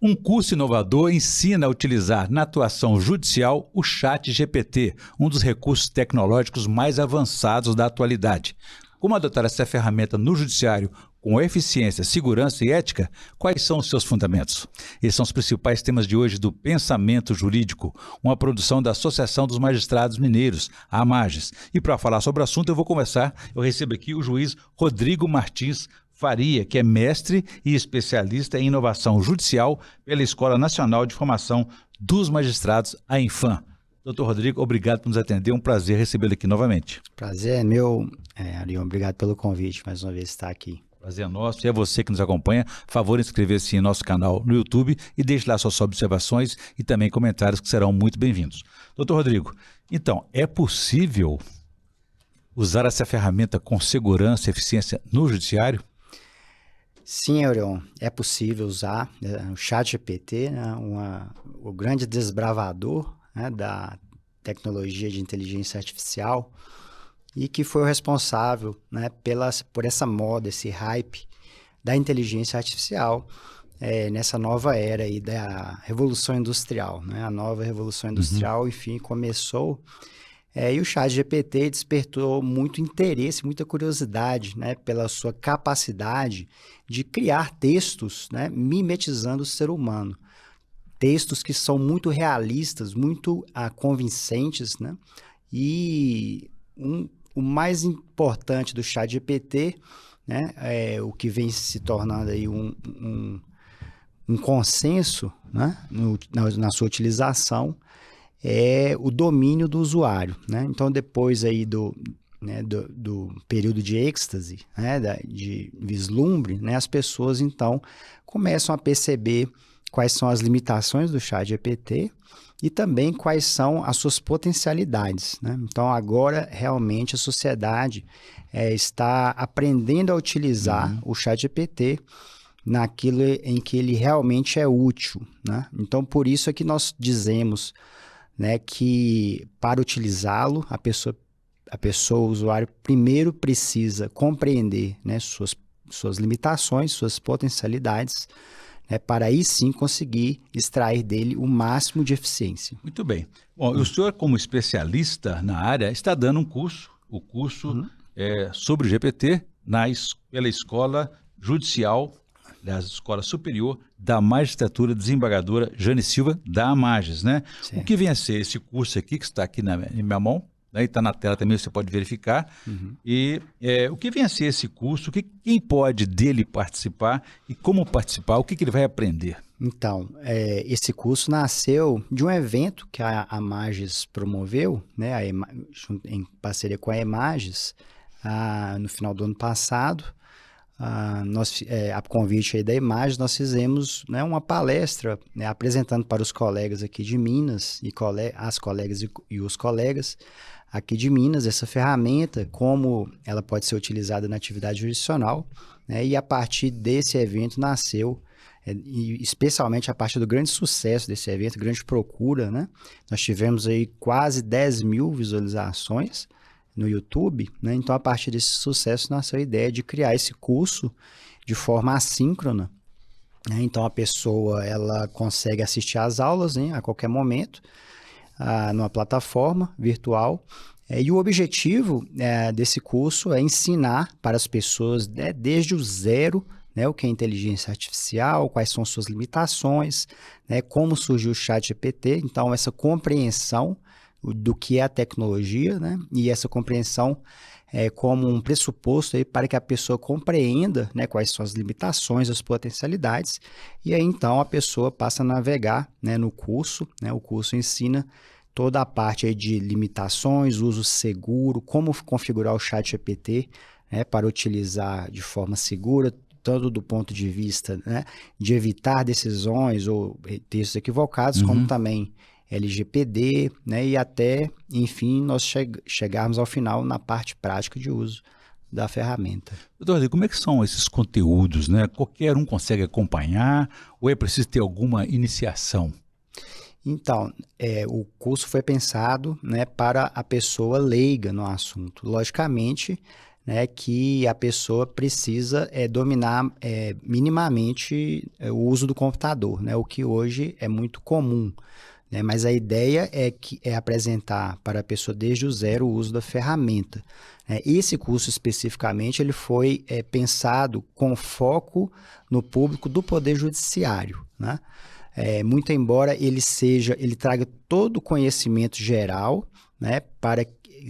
Um curso inovador ensina a utilizar na atuação judicial o ChatGPT, um dos recursos tecnológicos mais avançados da atualidade. Como adotar essa ferramenta no judiciário com eficiência, segurança e ética? Quais são os seus fundamentos? Esses são os principais temas de hoje do Pensamento Jurídico, uma produção da Associação dos Magistrados Mineiros, a AMAGES. E para falar sobre o assunto, eu recebo aqui o juiz Rodrigo Martins Faria, que é mestre e especialista em inovação judicial pela Escola Nacional de Formação dos Magistrados, a Infam. Doutor Rodrigo, obrigado por nos atender, um prazer recebê-lo aqui novamente. Prazer é meu, Arion, obrigado pelo convite, mais uma vez estar aqui. Prazer é nosso, e é você que nos acompanha. Favor inscrever-se em nosso canal no YouTube e deixe lá suas observações e também comentários que serão muito bem-vindos. Doutor Rodrigo, então, é possível usar essa ferramenta com segurança e eficiência no judiciário? Sim, Arion, é possível usar o ChatGPT, né, o grande desbravador, né, da tecnologia de inteligência artificial, e que foi o responsável, né, por essa moda, esse hype da inteligência artificial nessa nova era aí da Revolução Industrial. Né? A nova Revolução Industrial, enfim, começou, e o ChatGPT despertou muito interesse, muita curiosidade, né, pela sua capacidade de criar textos, né, mimetizando o ser humano. Textos que são muito realistas, muito convincentes, né? E o mais importante do ChatGPT, né, o que vem se tornando aí um consenso, né, na sua utilização, é o domínio do usuário. Né? Então, depois aí do período de êxtase, né, de vislumbre, né, as pessoas, então, começam a perceber quais são as limitações do ChatGPT e também quais são as suas potencialidades. Né? Então, agora, realmente, a sociedade está aprendendo a utilizar o ChatGPT naquilo em que ele realmente é útil. Né? Então, por isso é que nós dizemos, né, que para utilizá-lo, a pessoa, o usuário, primeiro precisa compreender, né, suas limitações, suas potencialidades, para aí sim conseguir extrair dele o máximo de eficiência. Muito bem. Bom, o senhor, como especialista na área, está dando o curso sobre o GPT pela Escola Judicial, da Escola Superior da Magistratura Desembargadora Jane Silva, da AMAGES, né? Certo. O que vem a ser esse curso aqui, que está aqui em minha mão, né? Está na tela também, você pode verificar. E o que vem a ser esse curso, quem pode dele participar e como participar, o que ele vai aprender? Então, esse curso nasceu de um evento que a AMAGES promoveu, né, em parceria com a EMAGES, no final do ano passado. A convite aí da EMAGES, nós fizemos, né, uma palestra, né, apresentando para os colegas aqui de Minas, as colegas e os colegas aqui de Minas, essa ferramenta, como ela pode ser utilizada na atividade jurisdicional, né, e a partir desse evento nasceu, e especialmente a partir do grande sucesso desse evento, grande procura, né, nós tivemos aí quase 10 mil visualizações no YouTube, né? Então, a partir desse sucesso, nasceu a ideia de criar esse curso de forma assíncrona, né? Então, a pessoa ela consegue assistir às aulas, né, a qualquer momento, numa plataforma virtual, e o objetivo desse curso é ensinar para as pessoas, né, desde o zero, né, o que é inteligência artificial, quais são suas limitações, né, como surgiu o ChatGPT. Então, essa compreensão do que é a tecnologia, né? E essa compreensão como um pressuposto aí para que a pessoa compreenda, né, quais são as limitações, as potencialidades, e aí então a pessoa passa a navegar, né, no curso, né? O curso ensina toda a parte aí de limitações, uso seguro, como configurar o ChatGPT, né, para utilizar de forma segura, tanto do ponto de vista, né, de evitar decisões ou textos equivocados, como também LGPD, né, e até, enfim, nós chegarmos ao final na parte prática de uso da ferramenta. Doutor Rodrigo, como é que são esses conteúdos, né? Qualquer um consegue acompanhar ou é preciso ter alguma iniciação? Então, o curso foi pensado, né, para a pessoa leiga no assunto. Logicamente, né, que a pessoa precisa dominar minimamente o uso do computador, né, o que hoje é muito comum, né, mas a ideia é apresentar para a pessoa desde o zero o uso da ferramenta. Esse curso especificamente ele foi pensado com foco no público do Poder Judiciário, né? Muito embora ele traga todo o conhecimento geral, né, para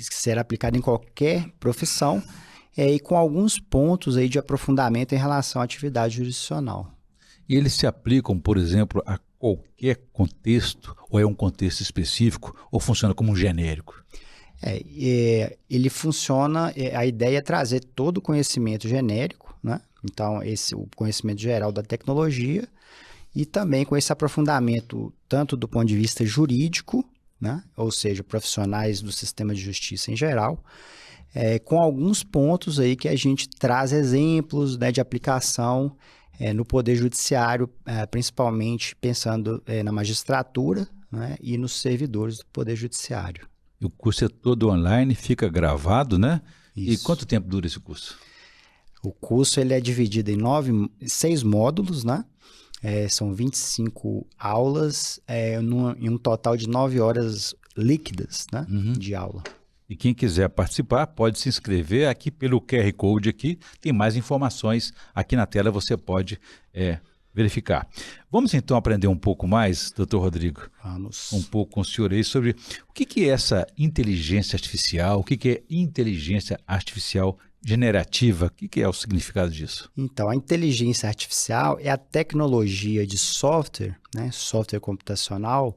ser aplicado em qualquer profissão, e com alguns pontos aí de aprofundamento em relação à atividade jurisdicional. E eles se aplicam, por exemplo, a qualquer contexto, ou é um contexto específico, ou funciona como um genérico? Ele funciona, a ideia é trazer todo o conhecimento genérico, né? Então, o conhecimento geral da tecnologia, e também com esse aprofundamento tanto do ponto de vista jurídico, né? Ou seja, profissionais do sistema de justiça em geral, com alguns pontos aí que a gente traz exemplos, né, de aplicação no Poder Judiciário, principalmente pensando na magistratura, né, e nos servidores do Poder Judiciário. E o curso é todo online, fica gravado, né? Isso. E quanto tempo dura esse curso? O curso ele é dividido em 6 módulos, né? São 25 aulas, em um total de 9 horas líquidas, né, de aula. E quem quiser participar pode se inscrever aqui pelo QR Code aqui, tem mais informações aqui na tela, você pode verificar. Vamos então aprender um pouco mais, doutor Rodrigo? Vamos. Um pouco com o senhor aí sobre o que é essa inteligência artificial, o que é inteligência artificial generativa, o que é o significado disso? Então, a inteligência artificial é a tecnologia de software, né, software computacional,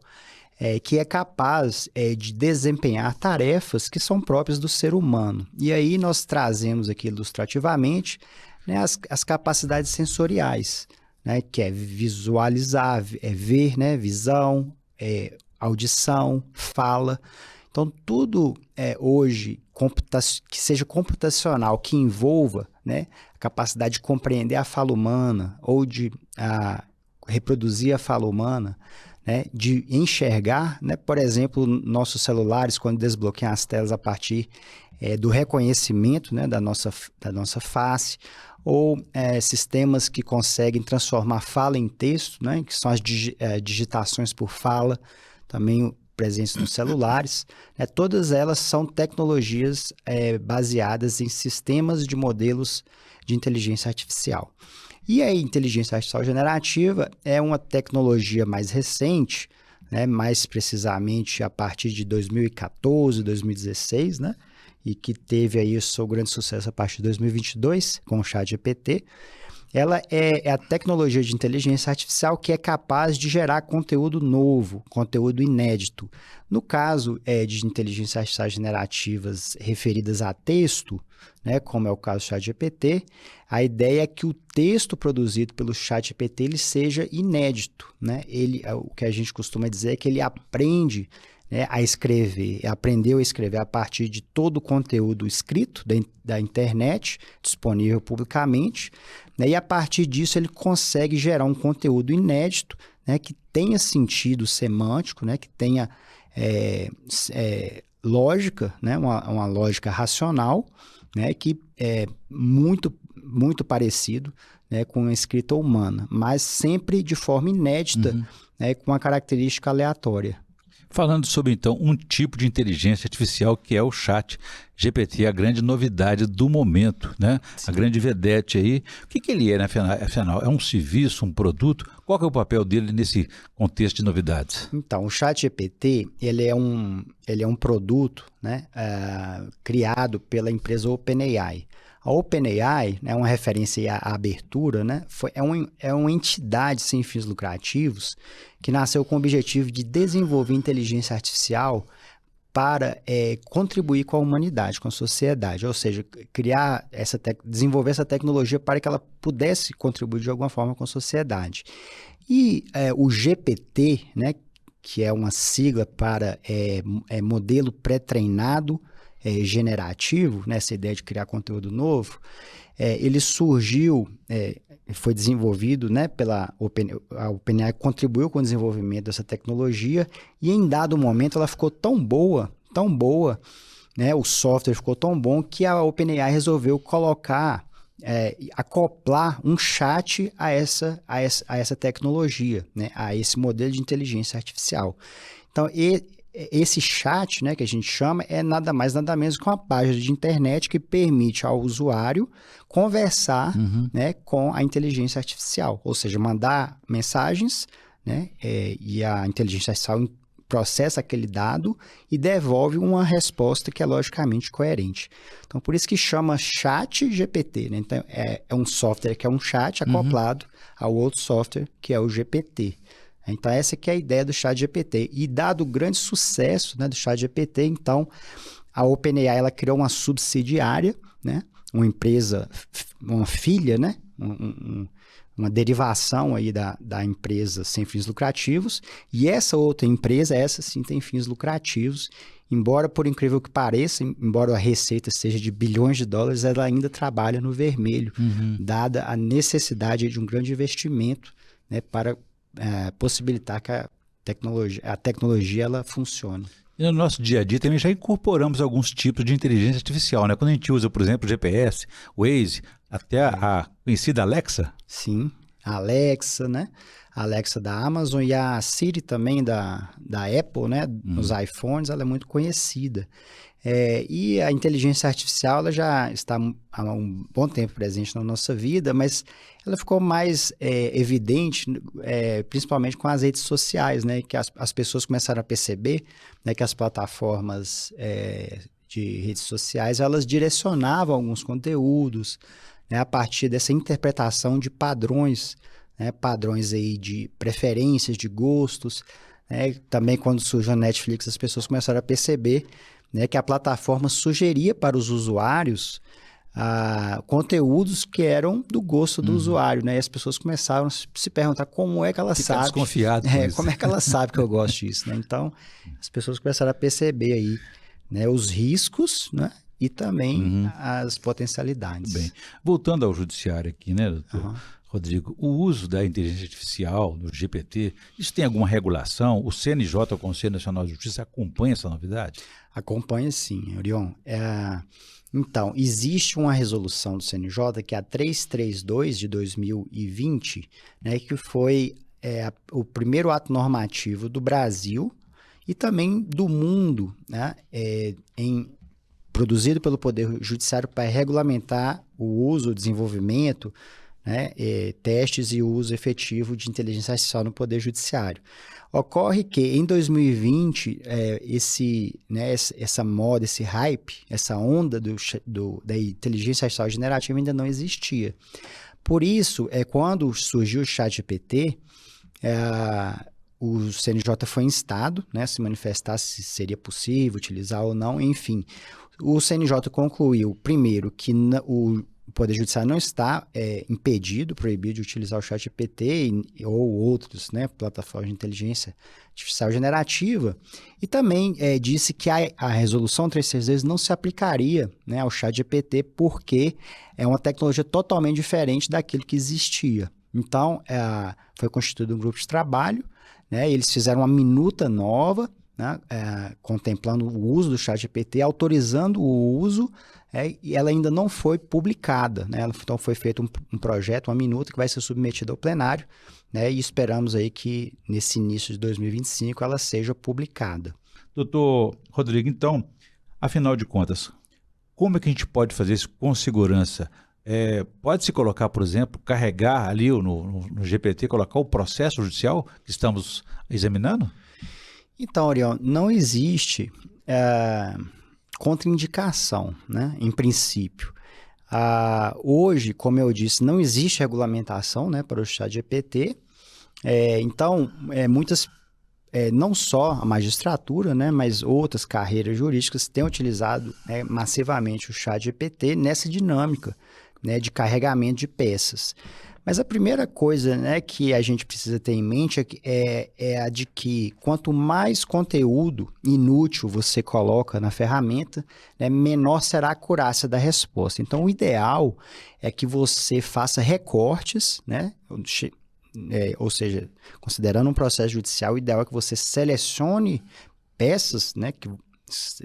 que é capaz de desempenhar tarefas que são próprias do ser humano. E aí nós trazemos aqui ilustrativamente, né, as capacidades sensoriais, né, que é visualizar, ver, né, visão, audição, fala. Então, tudo hoje que seja computacional, que envolva, né, a capacidade de compreender a fala humana ou de reproduzir a fala humana, né, de enxergar, né, por exemplo, nossos celulares, quando desbloqueiam as telas a partir do reconhecimento, né, da nossa face, ou sistemas que conseguem transformar fala em texto, né, que são as digitações por fala, também presentes nos celulares, né, todas elas são tecnologias baseadas em sistemas de modelos de inteligência artificial. E a inteligência artificial generativa é uma tecnologia mais recente, né, mais precisamente a partir de 2014, 2016, né, e que teve aí o seu grande sucesso a partir de 2022 com o ChatGPT. Ela é a tecnologia de inteligência artificial que é capaz de gerar conteúdo novo, conteúdo inédito. No caso de inteligência artificial generativas referidas a texto, né, como é o caso do ChatGPT, a ideia é que o texto produzido pelo ChatGPT ele seja inédito, né? O que a gente costuma dizer é que ele aprende, né, a escrever, aprendeu a escrever a partir de todo o conteúdo escrito da internet, disponível publicamente, né, e a partir disso ele consegue gerar um conteúdo inédito, né, que tenha sentido semântico, né, que tenha lógica, né, uma lógica racional, né, que é muito, muito parecido, né, com a escrita humana, mas sempre de forma inédita, né, com uma característica aleatória. Falando sobre, então, um tipo de inteligência artificial que é o ChatGPT, a grande novidade do momento, né? Sim. A grande vedete aí. O que ele é, né, afinal? É um serviço, um produto? Qual que é o papel dele nesse contexto de novidades? Então, o ChatGPT, ele é um produto, né, criado pela empresa OpenAI. A OpenAI, né, uma referência à abertura, né, é uma entidade sem fins lucrativos que nasceu com o objetivo de desenvolver inteligência artificial para contribuir com a humanidade, com a sociedade, ou seja, desenvolver essa tecnologia para que ela pudesse contribuir de alguma forma com a sociedade. E o GPT, né, que é uma sigla para modelo pré-treinado generativo, né, essa ideia de criar conteúdo novo, ele surgiu, foi desenvolvido, né, a OpenAI contribuiu com o desenvolvimento dessa tecnologia e em dado momento ela ficou tão boa, né, o software ficou tão bom que a OpenAI resolveu acoplar um chat a essa tecnologia, né, a esse modelo de inteligência artificial. Então, esse chat, né, que a gente chama, é nada mais, nada menos que uma página de internet que permite ao usuário conversar, né, com a inteligência artificial, ou seja, mandar mensagens, né, e a inteligência artificial processa aquele dado e devolve uma resposta que é logicamente coerente. Então, por isso que chama chat GPT, né? Então, é um software que é um chat acoplado ao outro software que é o GPT. Então, essa que é a ideia do chat GPT. E dado o grande sucesso, né, do chat GPT, então, a OpenAI ela criou uma subsidiária, né, uma empresa, uma filha, né, uma derivação aí da empresa sem fins lucrativos, e essa outra empresa, essa sim tem fins lucrativos, embora por incrível que pareça, embora a receita seja de bilhões de dólares, ela ainda trabalha no vermelho, dada a necessidade de um grande investimento, né, para possibilitar que a tecnologia ela funcione. E no nosso dia a dia também já incorporamos alguns tipos de inteligência artificial, né? Quando a gente usa, por exemplo, o GPS, o Waze, até a conhecida Alexa. Sim, a Alexa, né? A Alexa da Amazon e a Siri também da Apple, né? Nos iPhones, ela é muito conhecida. E a inteligência artificial ela já está há um bom tempo presente na nossa vida, mas ela ficou mais evidente, principalmente com as redes sociais, né? Que as pessoas começaram a perceber, né, que as plataformas de redes sociais elas direcionavam alguns conteúdos, né, a partir dessa interpretação de padrões, né, padrões aí de preferências, de gostos. Também quando surgiu a Netflix, as pessoas começaram a perceber, né, que a plataforma sugeria para os usuários conteúdos que eram do gosto do usuário, né? E as pessoas começaram a se perguntar como é que ela sabe. Desconfiado como é que ela sabe que eu gosto disso, né? Então, as pessoas começaram a perceber aí, né, os riscos, né? E também as potencialidades. Bem, voltando ao judiciário aqui, né, doutor Rodrigo, o uso da inteligência artificial, do GPT, isso tem alguma regulação? O CNJ, o Conselho Nacional de Justiça, acompanha essa novidade? Acompanha sim, Orion. Então, existe uma resolução do CNJ, que é a 332 de 2020, né, que foi o primeiro ato normativo do Brasil e também do mundo, né, produzido pelo Poder Judiciário para regulamentar o uso, o desenvolvimento, né, testes e uso efetivo de inteligência artificial no Poder Judiciário. Ocorre que em 2020, essa moda, esse hype, essa onda da inteligência artificial generativa ainda não existia. Por isso, quando surgiu o ChatGPT, o CNJ foi instado, né, se manifestar se seria possível utilizar ou não, enfim. O CNJ concluiu, primeiro, que o Poder Judiciário não está impedido, proibido de utilizar o ChatGPT ou outros, né, plataformas de inteligência artificial generativa, e também disse que a resolução 332 não se aplicaria, né, ao ChatGPT porque é uma tecnologia totalmente diferente daquilo que existia. Então, foi constituído um grupo de trabalho, né, eles fizeram uma minuta nova, né, contemplando o uso do ChatGPT, autorizando o uso, e ela ainda não foi publicada, né? Então foi feito um projeto, uma minuta, que vai ser submetido ao plenário, né? E esperamos aí que nesse início de 2025 ela seja publicada. Doutor Rodrigo, então, afinal de contas, como é que a gente pode fazer isso com segurança? Pode-se colocar, por exemplo, carregar ali no GPT, colocar o processo judicial que estamos examinando? Então, Orion, não existe contraindicação, né, em princípio. Hoje, como eu disse, não existe regulamentação, né, para o ChatGPT. Então, muitas, não só a magistratura, né, mas outras carreiras jurídicas têm utilizado, né, massivamente o ChatGPT nessa dinâmica, né, de carregamento de peças. Mas a primeira coisa, né, que a gente precisa ter em mente é a de que quanto mais conteúdo inútil você coloca na ferramenta, né, menor será a acurácia da resposta. Então, o ideal é que você faça recortes, né, ou seja, considerando um processo judicial, o ideal é que você selecione peças, né,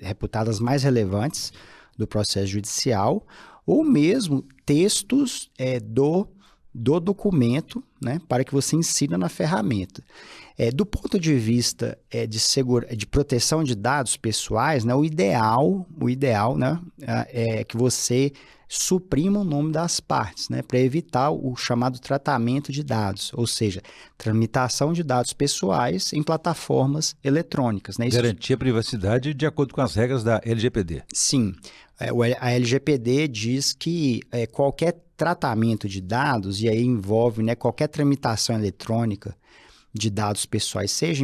reputadas mais relevantes do processo judicial, ou mesmo textos do documento, né, para que você insira na ferramenta. Do ponto de vista de proteção de dados pessoais, né, o ideal, né, é que você suprima o nome das partes, né, para evitar o chamado tratamento de dados, ou seja, tramitação de dados pessoais em plataformas eletrônicas. Né? Garantir a privacidade de acordo com as regras da LGPD. Sim. A LGPD diz que qualquer tratamento de dados, e aí envolve, né, qualquer tramitação eletrônica de dados pessoais, seja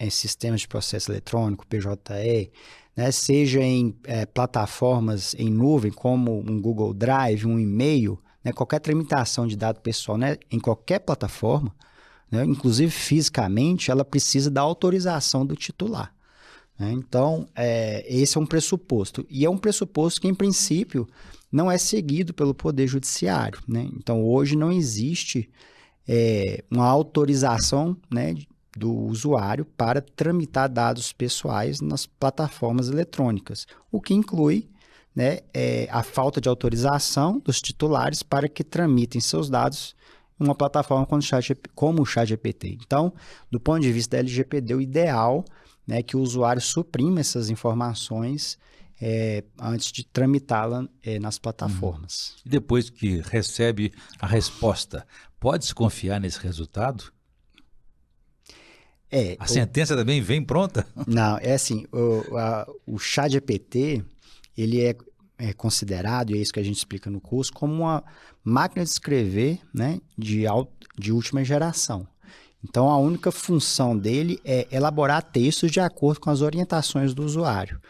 em sistemas de processo eletrônico, PJE, né, seja em plataformas em nuvem, como um Google Drive, um e-mail, né, qualquer tramitação de dado pessoal, né, em qualquer plataforma, né, inclusive fisicamente, ela precisa da autorização do titular. Então, esse é um pressuposto. E é um pressuposto que, em princípio, não é seguido pelo Poder Judiciário. Né? Então, hoje não existe uma autorização, né, do usuário para tramitar dados pessoais nas plataformas eletrônicas, o que inclui, né, a falta de autorização dos titulares para que tramitem seus dados em uma plataforma como o ChatGPT. Então, do ponto de vista da LGPD, o ideal, né, que o usuário suprima essas informações antes de tramitá-la nas plataformas. E depois que recebe a resposta, pode-se confiar nesse resultado? A sentença também vem pronta? Não, é assim, o ChatGPT, ele é considerado, e é isso que a gente explica no curso, como uma máquina de escrever, né, de última geração. Então, a única função dele é elaborar textos de acordo com as orientações do usuário.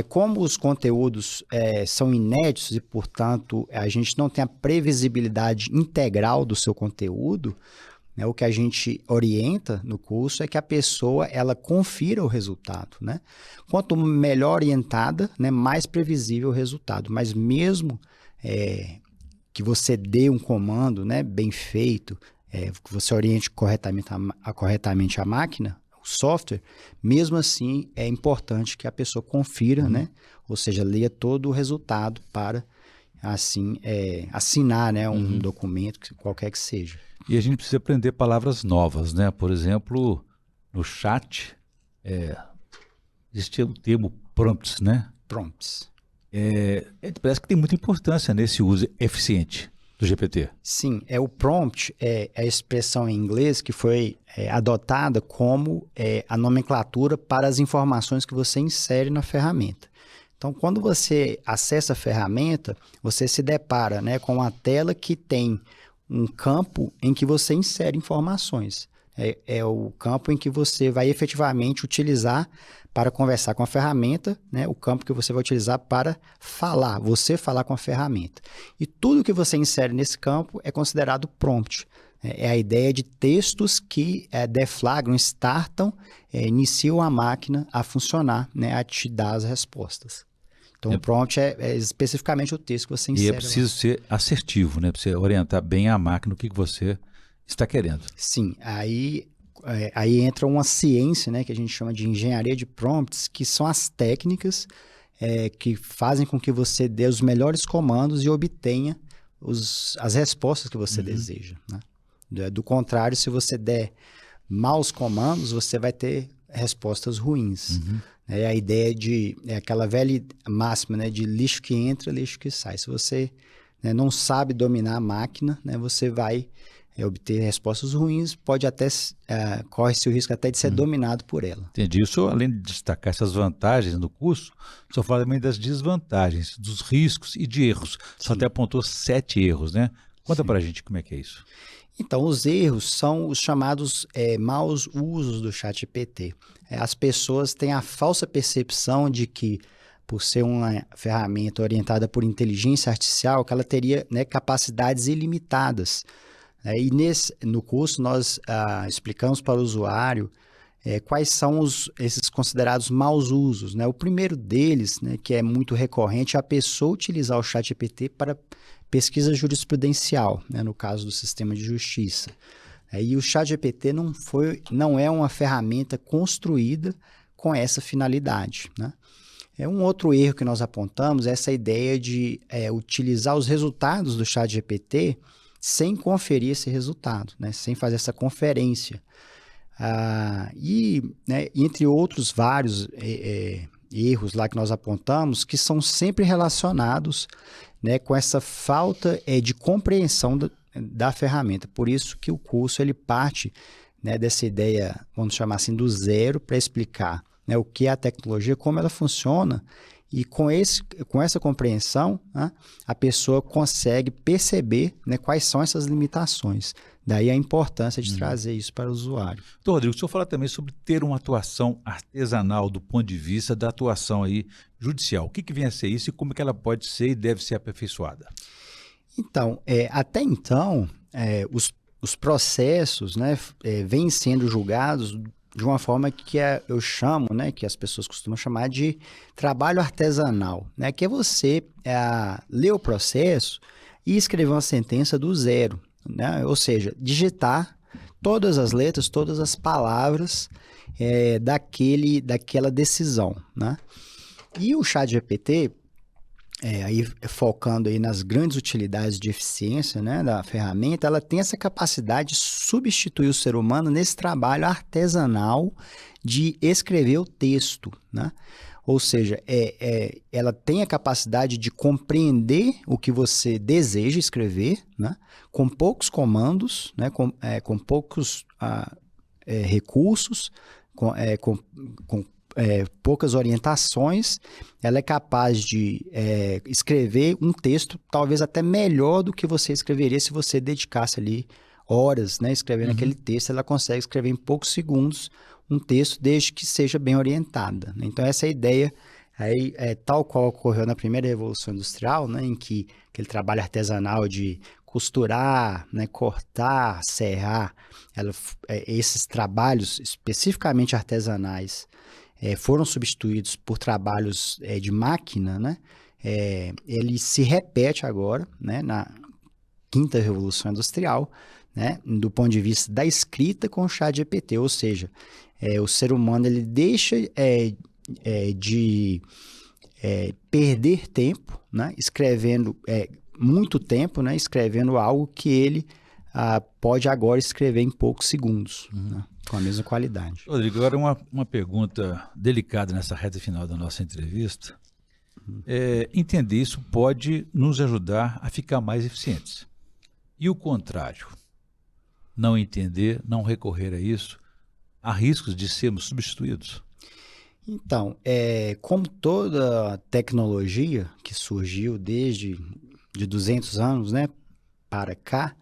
Como os conteúdos são inéditos e, portanto, a gente não tem a previsibilidade integral do seu conteúdo, né, o que a gente orienta no curso é que a pessoa ela confira o resultado. Né? Quanto melhor orientada, né, mais previsível o resultado. Mas mesmo que você dê um comando, né, bem feito, que você oriente corretamente a máquina, o software, mesmo assim é importante que a pessoa confira, né? Ou seja, leia todo o resultado para assim assinar, né, um documento, qualquer que seja. E a gente precisa aprender palavras novas, né? Por exemplo, no chat existe o termo prompts, né? Prompts. Parece que tem muita importância nesse uso eficiente do GPT. Sim, o prompt é a expressão em inglês que foi adotada como a nomenclatura para as informações que você insere na ferramenta. Então, quando você acessa a ferramenta, você se depara, né, com uma tela que tem um campo em que você insere informações. É o campo em que você vai efetivamente utilizar para conversar com a ferramenta, né? O campo que você vai utilizar para você falar com a ferramenta. E tudo que você insere nesse campo é considerado prompt. É a ideia de textos que deflagram, startam, iniciam a máquina a funcionar, né? A te dar as respostas. Então, o prompt é especificamente o texto que você insere. E é preciso ser assertivo, né? Para você orientar bem a máquina o que você está querendo. Sim, aí entra uma ciência, né, que a gente chama de engenharia de prompts, que são as técnicas que fazem com que você dê os melhores comandos e obtenha as respostas que você deseja. Né? Do contrário, se você der maus comandos, você vai ter respostas ruins. A ideia aquela velha máxima, né, de lixo que entra, lixo que sai. Se você, né, não sabe dominar a máquina, né, você vai obter respostas ruins, corre-se o risco até de ser dominado por ela. Entendi. Isso, além de destacar essas vantagens no curso, só fala também das desvantagens, dos riscos e de erros. Só até apontou 7 erros, né? Conta pra gente como é que é isso. Então, os erros são os chamados maus usos do ChatGPT. As pessoas têm a falsa percepção de que, por ser uma ferramenta orientada por inteligência artificial, que ela teria, né, capacidades ilimitadas. E no curso nós explicamos para o usuário quais são esses considerados maus usos. Né? O primeiro deles, né, que é muito recorrente, é a pessoa utilizar o ChatGPT para pesquisa jurisprudencial, né, no caso do sistema de justiça. E o ChatGPT não é uma ferramenta construída com essa finalidade, né? Um outro erro que nós apontamos é essa ideia de utilizar os resultados do ChatGPT sem conferir esse resultado, né? Sem fazer essa conferência. Né, entre outros vários erros lá que nós apontamos, que são sempre relacionados, né, com essa falta de compreensão da ferramenta. Por isso que o curso ele parte, né, dessa ideia, vamos chamar assim, do zero, para explicar, né, o que é a tecnologia, como ela funciona, e com essa compreensão, né, a pessoa consegue perceber, né, quais são essas limitações. Daí a importância de trazer isso para o usuário. Então, Rodrigo, o senhor fala também sobre ter uma atuação artesanal do ponto de vista da atuação aí judicial. O que vem a ser isso e como que ela pode ser e deve ser aperfeiçoada? Então, até então, os processos, né, vêm sendo julgados de uma forma que eu chamo, né, que as pessoas costumam chamar de trabalho artesanal, né, que é você ler o processo e escrever uma sentença do zero, né, ou seja, digitar todas as letras, todas as palavras daquela decisão, né? E o ChatGPT, aí focando aí nas grandes utilidades de eficiência, né, da ferramenta, ela tem essa capacidade de substituir o ser humano nesse trabalho artesanal de escrever o texto, né? Ou seja, ela tem a capacidade de compreender o que você deseja escrever, né, com poucos comandos, né, com poucos recursos, com poucas orientações. Ela é capaz de escrever um texto talvez até melhor do que você escreveria se você dedicasse ali horas, né, escrevendo aquele texto. Ela consegue escrever em poucos segundos um texto, desde que seja bem orientada, né? Então essa ideia aí tal qual ocorreu na primeira Revolução Industrial, né, em que aquele trabalho artesanal de costurar, né, cortar, serrar, esses trabalhos especificamente artesanais foram substituídos por trabalhos de máquina, né? Ele se repete agora, né, na quinta Revolução Industrial, né, do ponto de vista da escrita com o ChatGPT, ou seja, o ser humano ele deixa de perder tempo, né, escrevendo muito tempo, né, escrevendo algo que ele pode agora escrever em poucos segundos, né, com a mesma qualidade. Rodrigo, agora uma pergunta delicada nessa reta final da nossa entrevista. Entender isso pode nos ajudar a ficar mais eficientes. E o contrário, não entender, não recorrer a isso, há riscos de sermos substituídos? Então, como toda tecnologia que surgiu desde de 200 anos, né, para cá,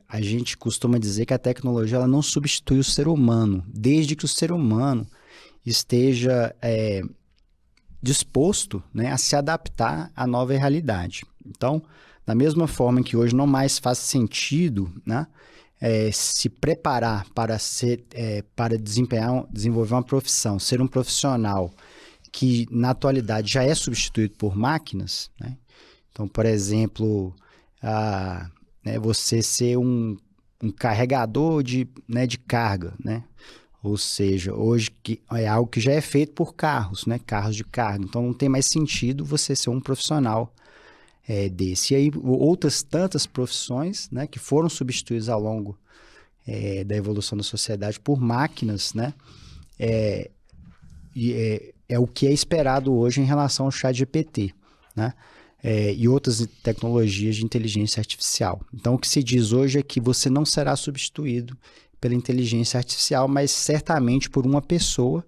a gente costuma dizer que a tecnologia ela não substitui o ser humano, desde que o ser humano esteja disposto, né, a se adaptar à nova realidade. Então, da mesma forma que hoje não mais faz sentido, né, se preparar para desenvolver uma profissão, ser um profissional que na atualidade já é substituído por máquinas, né? Então, por exemplo, né, você ser um carregador de carga, né? Ou seja, hoje é algo que já é feito por carros, né? Carros de carga. Então, não tem mais sentido você ser um profissional desse. E aí, outras tantas profissões, né, que foram substituídas ao longo da evolução da sociedade por máquinas, né? É o que é esperado hoje em relação ao ChatGPT, né? E outras tecnologias de inteligência artificial. Então, o que se diz hoje é que você não será substituído pela inteligência artificial, mas certamente por uma pessoa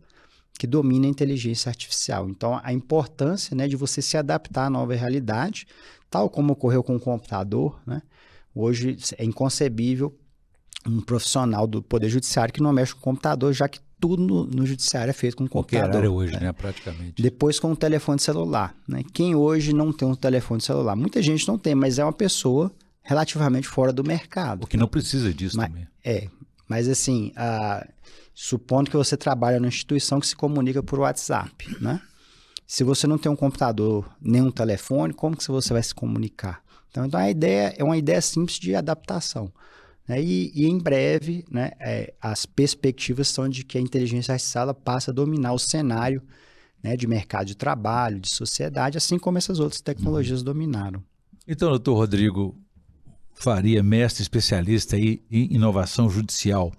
que domina a inteligência artificial. Então, a importância, né, de você se adaptar à nova realidade, tal como ocorreu com o computador, né? Hoje é inconcebível um profissional do Poder Judiciário que não mexe com o computador, já que tudo no Judiciário é feito com computador. Qualquer área hoje, né, praticamente. Depois com o telefone celular, né? Quem hoje não tem um telefone celular? Muita gente não tem, mas é uma pessoa relativamente fora do mercado. O que não precisa disso também. Mas assim, supondo que você trabalha numa instituição que se comunica por WhatsApp, né? Se você não tem um computador nem um telefone, como que você vai se comunicar? Então a ideia é uma ideia simples de adaptação, né? E em breve, né, as perspectivas são de que a inteligência artificial ela passa a dominar o cenário, né, de mercado de trabalho, de sociedade, assim como essas outras tecnologias dominaram. Então, doutor Rodrigo Faria, mestre especialista aí em inovação judicial,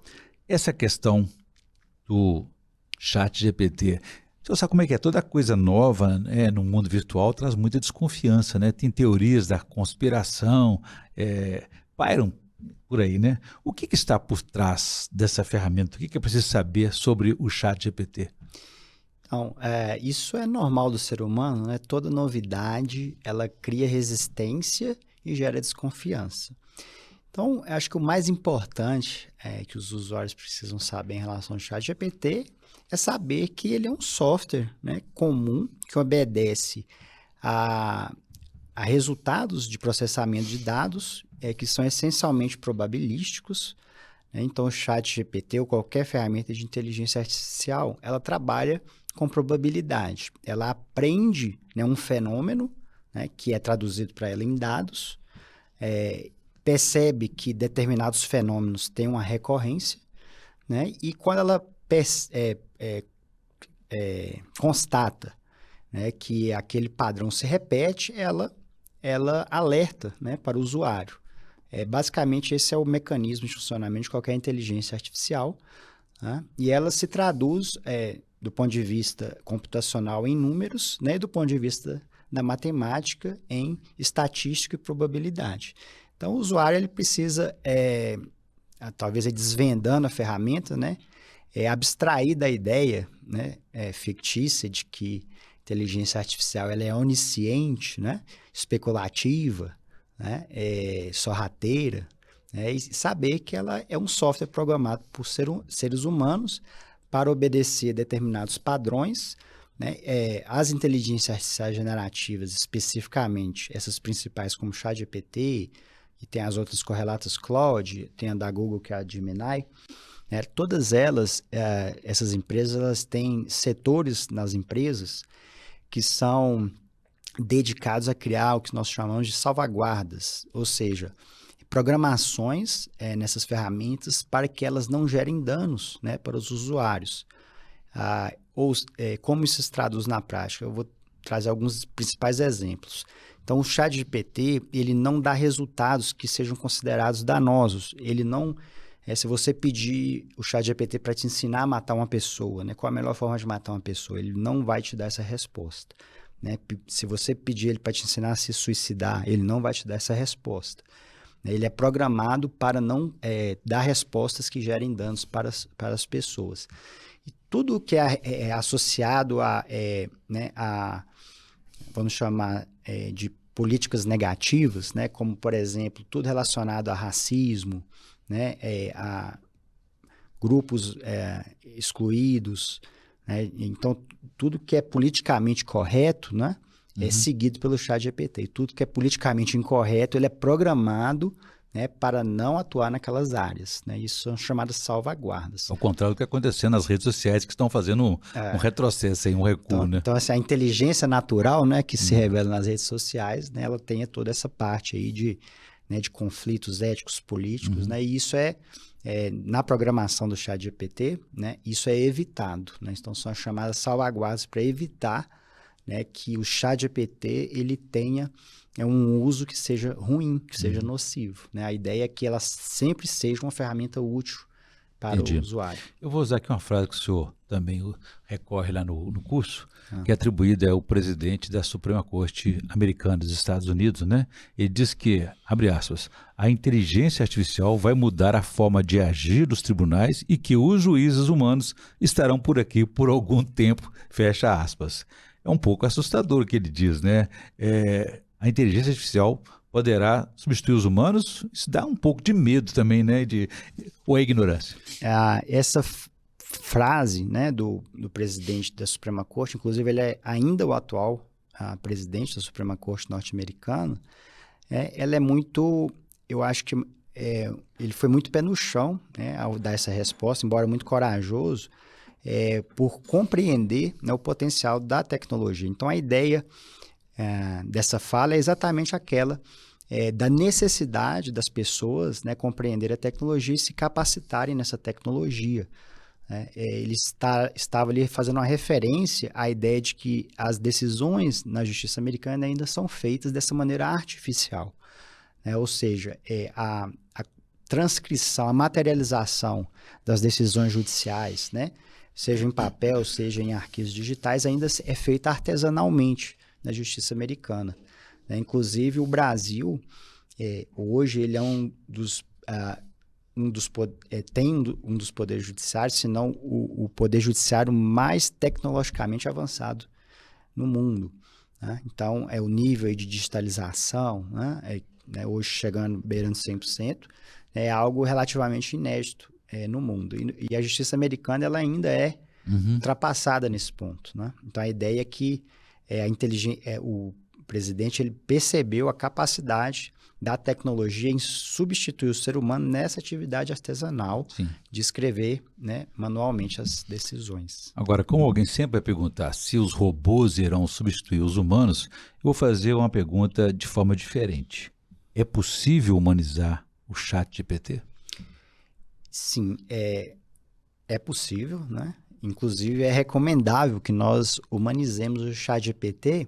essa questão do chat GPT, você sabe como é que é? Toda coisa nova, né, no mundo virtual traz muita desconfiança, né? Tem teorias da conspiração, pairam por aí, né? O que está por trás dessa ferramenta? O que é preciso saber sobre o chat GPT? Então, isso é normal do ser humano, né? Toda novidade, ela cria resistência e gera desconfiança. Então, eu acho que o mais importante que os usuários precisam saber em relação ao ChatGPT é saber que ele é um software, né, comum que obedece a resultados de processamento de dados que são essencialmente probabilísticos, né? Então, o ChatGPT ou qualquer ferramenta de inteligência artificial, ela trabalha com probabilidade. Ela aprende, né, um fenômeno, né, que é traduzido para ela em dados, percebe que determinados fenômenos têm uma recorrência, né? E quando ela constata, né, que aquele padrão se repete, ela alerta, né, para o usuário. Basicamente, esse é o mecanismo de funcionamento de qualquer inteligência artificial, né? E ela se traduz, do ponto de vista computacional, em números, né, e do ponto de vista da matemática, em estatística e probabilidade. Então, o usuário ele precisa, talvez desvendando a ferramenta, né, abstrair da ideia, né, fictícia de que inteligência artificial ela é onisciente, né, especulativa, né, sorrateira, né, e saber que ela é um software programado por seres humanos para obedecer determinados padrões, né. As inteligências artificiais generativas, especificamente essas principais como ChatGPT, e tem as outras correlatas Claude, tem a da Google que é a Gemini, né, todas elas, essas empresas, elas têm setores nas empresas que são dedicados a criar o que nós chamamos de salvaguardas, ou seja, programações nessas ferramentas para que elas não gerem danos, né, para os usuários. Como isso se traduz na prática? Eu vou trazer alguns principais exemplos. Então, o ChatGPT, ele não dá resultados que sejam considerados danosos. Ele não... se você pedir o ChatGPT para te ensinar a matar uma pessoa, né, qual a melhor forma de matar uma pessoa, ele não vai te dar essa resposta, né? Se você pedir ele para te ensinar a se suicidar, ele não vai te dar essa resposta. Ele é programado para não dar respostas que gerem danos para as pessoas. E tudo que é associado né, vamos chamar de políticas negativas, né, como, por exemplo, tudo relacionado a racismo, né, a grupos excluídos, né? Então, tudo que é politicamente correto, né, é seguido pelo ChatGPT. E tudo que é politicamente incorreto, ele é programado, né, para não atuar naquelas áreas, né? Isso são chamadas salvaguardas. Ao contrário do que acontecendo nas redes sociais, que estão fazendo um retrocesso, um recuo, né? Então, assim, a inteligência natural, né, que se revela nas redes sociais, né, ela tem toda essa parte aí de conflitos éticos, políticos, né? E isso na programação do ChatGPT, né, isso é evitado, né? Então, são as chamadas salvaguardas para evitar, né, que o ChatGPT ele tenha um uso que seja ruim, que seja nocivo, né? A ideia é que ela sempre seja uma ferramenta útil para o usuário. Eu vou usar aqui uma frase que o senhor também recorre lá no curso, que é atribuída ao presidente da Suprema Corte americana dos Estados Unidos, né? Ele diz que, abre aspas, a inteligência artificial vai mudar a forma de agir dos tribunais e que os juízes humanos estarão por aqui por algum tempo, fecha aspas. É um pouco assustador o que ele diz, né? A inteligência artificial poderá substituir os humanos? Isso dá um pouco de medo também, né? Ou é ignorância? Essa frase, né, do presidente da Suprema Corte, inclusive ele é ainda o atual presidente da Suprema Corte norte-americana, ela é muito, eu acho que ele foi muito pé no chão, né, ao dar essa resposta, embora muito corajoso, por compreender, né, o potencial da tecnologia. Então, a ideia dessa fala é exatamente aquela da necessidade das pessoas, né, compreender a tecnologia e se capacitarem nessa tecnologia. Ele estava ali fazendo uma referência à ideia de que as decisões na justiça americana ainda são feitas dessa maneira artificial, né? Ou seja, a transcrição, a materialização das decisões judiciais, né, seja em papel, seja em arquivos digitais, ainda é feita artesanalmente na justiça americana, né? Inclusive, o Brasil, hoje, ele é tem um dos poderes judiciários, se não o poder judiciário mais tecnologicamente avançado no mundo, né? Então, o nível de digitalização, né, hoje chegando, beirando 100%, é algo relativamente inédito no mundo. E a justiça americana ela ainda é ultrapassada nesse ponto, né? Então, a ideia é que o presidente ele percebeu a capacidade da tecnologia em substituir o ser humano nessa atividade artesanal de escrever, né, manualmente as decisões. Agora, como alguém sempre vai perguntar se os robôs irão substituir os humanos, eu vou fazer uma pergunta de forma diferente. É possível humanizar o ChatGPT? Sim, é possível, né? Inclusive, é recomendável que nós humanizemos o ChatGPT,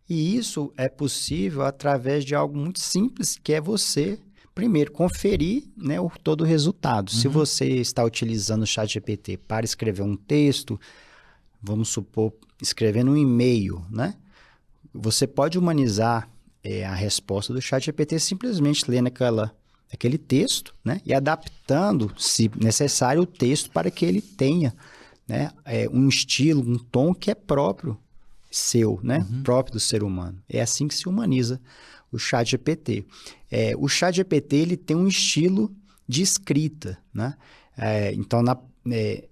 e isso é possível através de algo muito simples, que é você, primeiro, conferir, né, todo o resultado. Se você está utilizando o ChatGPT para escrever um texto, vamos supor, escrevendo um e-mail, né? Você pode humanizar a resposta do ChatGPT simplesmente lendo aquele texto, né, e adaptando, se necessário, o texto para que ele tenha, né, um estilo, um tom que é próprio seu, né, próprio do ser humano. É assim que se humaniza o ChatGPT. O ChatGPT ele tem um estilo de escrita, né? Então,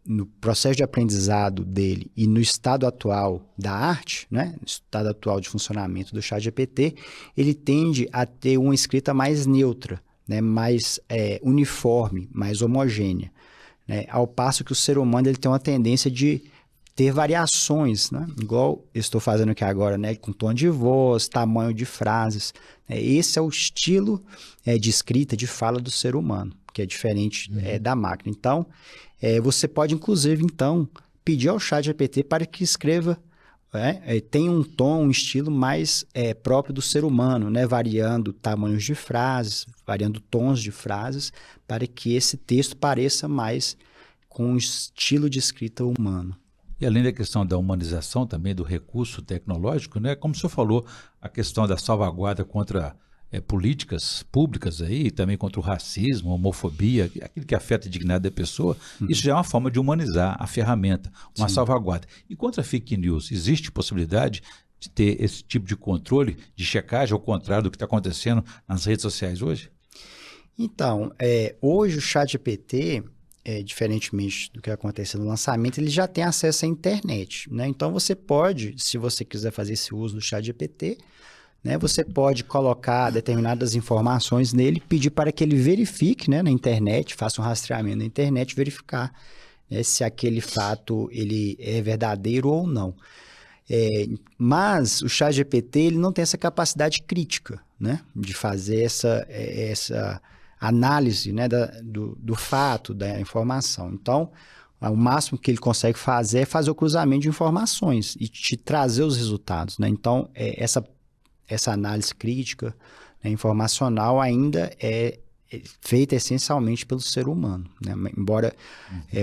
no processo de aprendizado dele e no estado atual da arte, né, no estado atual de funcionamento do ChatGPT, ele tende a ter uma escrita mais neutra, né, mais uniforme, mais homogênea, né, ao passo que o ser humano ele tem uma tendência de ter variações, né, igual eu estou fazendo aqui agora, né, com tom de voz, tamanho de frases. Esse é o estilo de escrita, de fala do ser humano, que é diferente da máquina. Então, você pode, inclusive, então, pedir ao ChatGPT para que escreva, tenha um tom, um estilo mais próprio do ser humano, né? Variando tamanhos de frases, variando tons de frases, para que esse texto pareça mais com um estilo de escrita humano. E além da questão da humanização também do recurso tecnológico, né? Como o senhor falou, a questão da salvaguarda contra políticas públicas aí, também contra o racismo, a homofobia, aquilo que afeta a dignidade da pessoa, isso já é uma forma de humanizar a ferramenta, uma salvaguarda. E contra a fake news, existe possibilidade de ter esse tipo de controle, de checagem, ao contrário do que está acontecendo nas redes sociais hoje? Então, hoje o ChatGPT, diferentemente do que aconteceu no lançamento, ele já tem acesso à internet, né? Então, você pode, se você quiser fazer esse uso do ChatGPT, né, você pode colocar determinadas informações nele, pedir para que ele verifique, né, na internet, faça um rastreamento na internet, verificar, né, se aquele fato ele é verdadeiro ou não. Mas o ChatGPT ele não tem essa capacidade crítica, né, de fazer essa análise, né, do fato, da informação. Então, o máximo que ele consegue fazer é fazer o cruzamento de informações e te trazer os resultados, né? Então, essa análise crítica, né, informacional ainda é feita essencialmente pelo ser humano, né? Embora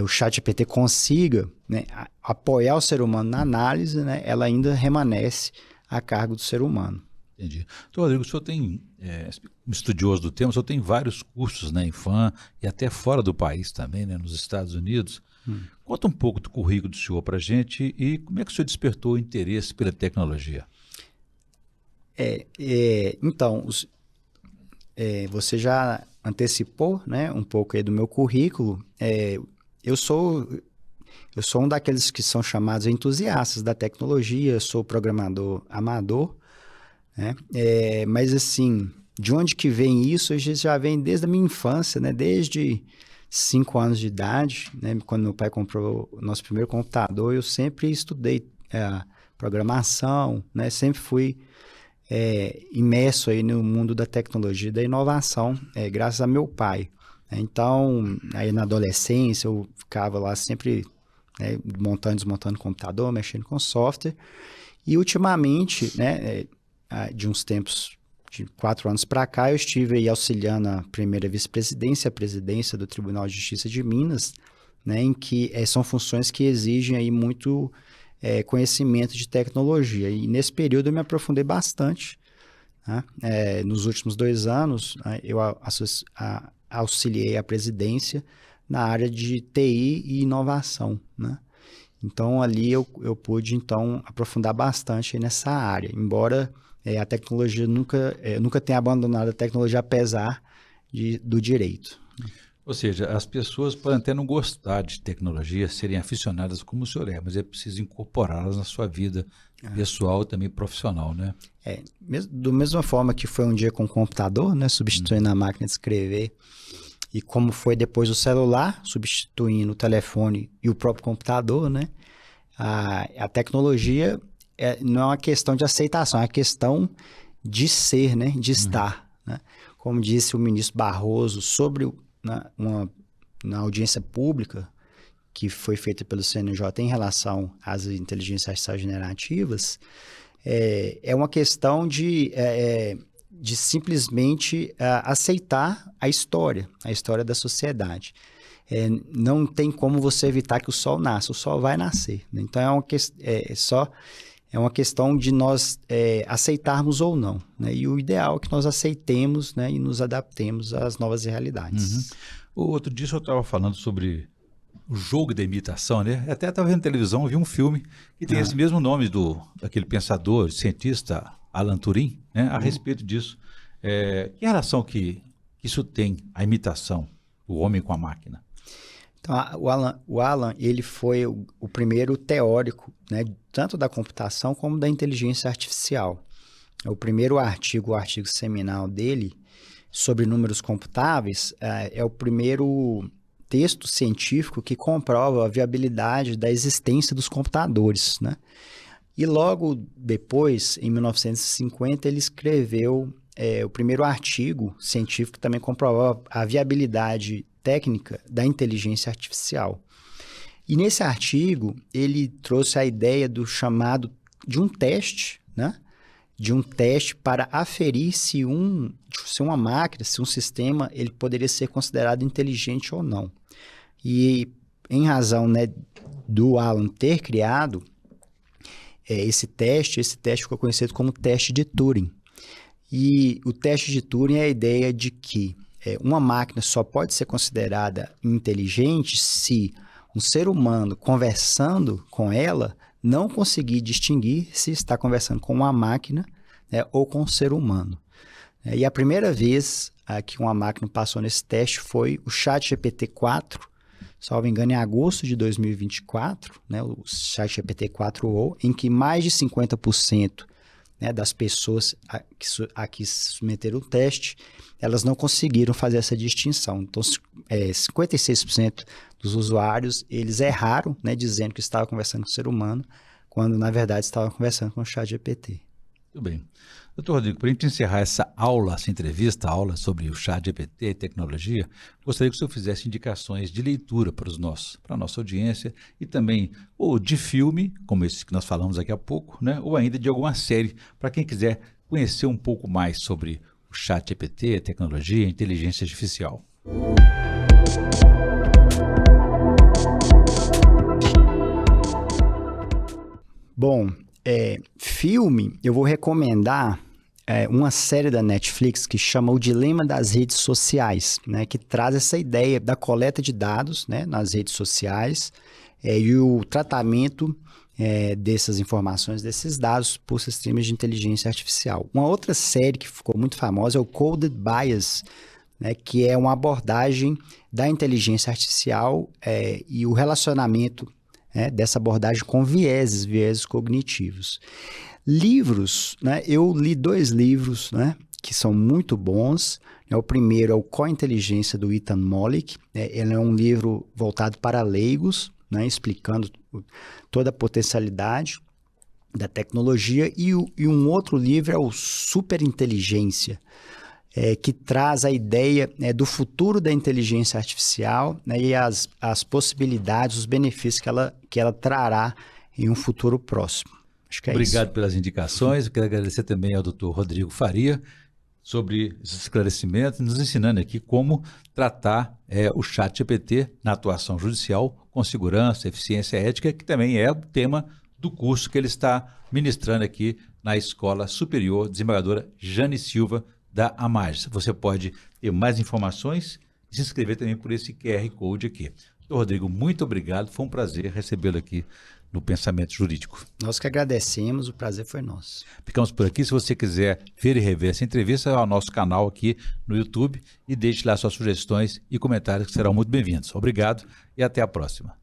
o ChatGPT consiga, né, apoiar o ser humano na análise, né, ela ainda permanece a cargo do ser humano. Entendi. Então, Rodrigo, o senhor tem, um estudioso do tema, o senhor tem vários cursos na IPHAN e até fora do país também, né, nos Estados Unidos. Conta um pouco do currículo do senhor para a gente e como é que o senhor despertou o interesse pela tecnologia? Então, você já antecipou, né, um pouco aí do meu currículo. Eu sou um daqueles que são chamados entusiastas da tecnologia, sou programador amador, né? Mas assim, de onde que vem isso? Já vem desde a minha infância, né? Desde 5 anos de idade, né? Quando meu pai comprou o nosso primeiro computador, eu sempre estudei programação, né? Sempre fui imerso aí no mundo da tecnologia e da inovação, graças a meu pai. Então, aí na adolescência, eu ficava lá sempre, né, montando e desmontando computador, mexendo com software. E ultimamente, né, de uns tempos, de 4 anos para cá, eu estive aí auxiliando a primeira vice-presidência, a presidência do Tribunal de Justiça de Minas, né, em que são funções que exigem aí muito conhecimento de tecnologia. E nesse período eu me aprofundei bastante, né? Nos últimos 2 anos, eu auxiliei a presidência na área de TI e inovação, né? Então, ali eu pude, então, aprofundar bastante nessa área, embora a tecnologia nunca tenha abandonado a tecnologia, apesar do direito. Ou seja, as pessoas podem até não gostar de tecnologia, serem aficionadas como o senhor é, mas é preciso incorporá-las na sua vida pessoal e também profissional, né? Da mesma forma que foi um dia com o computador, né, substituindo a máquina de escrever, e como foi depois o celular, substituindo o telefone e o próprio computador, né? A tecnologia não é uma questão de aceitação, é uma questão de ser, né? De estar, né? Como disse o ministro Barroso sobre na audiência pública que foi feita pelo CNJ em relação às inteligências artificiais generativas, é uma questão de simplesmente aceitar a história da sociedade. Não tem como você evitar que o sol nasça, o sol vai nascer, né? Então é uma questão de nós aceitarmos ou não, né? E o ideal é que nós aceitemos, né, e nos adaptemos às novas realidades. O outro dia eu estava falando sobre o jogo da imitação, né? Até estava vendo televisão, vi um filme que tem esse mesmo nome daquele pensador, cientista Alan Turing, né? A respeito disso. Que relação que isso tem, a imitação, o homem com a máquina? Então, o Alan ele foi o primeiro teórico, né, tanto da computação como da inteligência artificial. O primeiro artigo, o artigo seminal dele, sobre números computáveis, é o primeiro texto científico que comprova a viabilidade da existência dos computadores, né? E logo depois, em 1950, ele escreveu o primeiro artigo científico que também comprovava a viabilidade técnica da inteligência artificial. E nesse artigo, ele trouxe a ideia de um teste, né? De um teste para aferir se uma máquina, se um sistema, ele poderia ser considerado inteligente ou não. E em razão, né, do Alan ter criado esse teste ficou conhecido como teste de Turing. E o teste de Turing é a ideia de que uma máquina só pode ser considerada inteligente se um ser humano conversando com ela não conseguir distinguir se está conversando com uma máquina, né, ou com um ser humano. E a primeira vez que uma máquina passou nesse teste foi o ChatGPT-4, salvo engano, em agosto de 2024, né, o ChatGPT-4o, em que mais de 50%, né, das pessoas a que se submeteram ao teste, elas não conseguiram fazer essa distinção. Então, 56% dos usuários, eles erraram, né, dizendo que estava conversando com o ser humano, quando, na verdade, estava conversando com o ChatGPT. Muito bem. Doutor Rodrigo, para a gente encerrar essa aula sobre o ChatGPT e tecnologia, gostaria que o senhor fizesse indicações de leitura para a nossa audiência e também ou de filme, como esse que nós falamos daqui a pouco, né, ou ainda de alguma série, para quem quiser conhecer um pouco mais sobre o ChatGPT, tecnologia e inteligência artificial. Bom, filme, eu vou recomendar uma série da Netflix que chama O Dilema das Redes Sociais, né, que traz essa ideia da coleta de dados, né, nas redes sociais e o tratamento dessas informações, desses dados por sistemas de inteligência artificial. Uma outra série que ficou muito famosa é o Coded Bias, né, que é uma abordagem da inteligência artificial e o relacionamento dessa abordagem com vieses cognitivos. Livros, né? Eu li 2 livros, né, que são muito bons. O primeiro é o Cointeligência, do Ethan Mollick. Ele é um livro voltado para leigos, né, explicando toda a potencialidade da tecnologia, e um outro livro é o Superinteligência, que traz a ideia do futuro da inteligência artificial, né, e as possibilidades, os benefícios que ela trará em um futuro próximo. Acho que é Obrigado isso. pelas indicações. Eu quero agradecer também ao Dr. Rodrigo Faria sobre esses esclarecimentos, nos ensinando aqui como tratar o ChatGPT na atuação judicial com segurança, eficiência e ética, que também é o tema do curso que ele está ministrando aqui na Escola Superior Desembargadora Jane Silva da AMAGES. Você pode ter mais informações e se inscrever também por esse QR Code aqui. Dr. Rodrigo, muito obrigado. Foi um prazer recebê-lo aqui no Pensamento Jurídico. Nós que agradecemos, o prazer foi nosso. Ficamos por aqui. Se você quiser ver e rever essa entrevista, ao nosso canal aqui no YouTube e deixe lá suas sugestões e comentários que serão muito bem-vindos. Obrigado e até a próxima.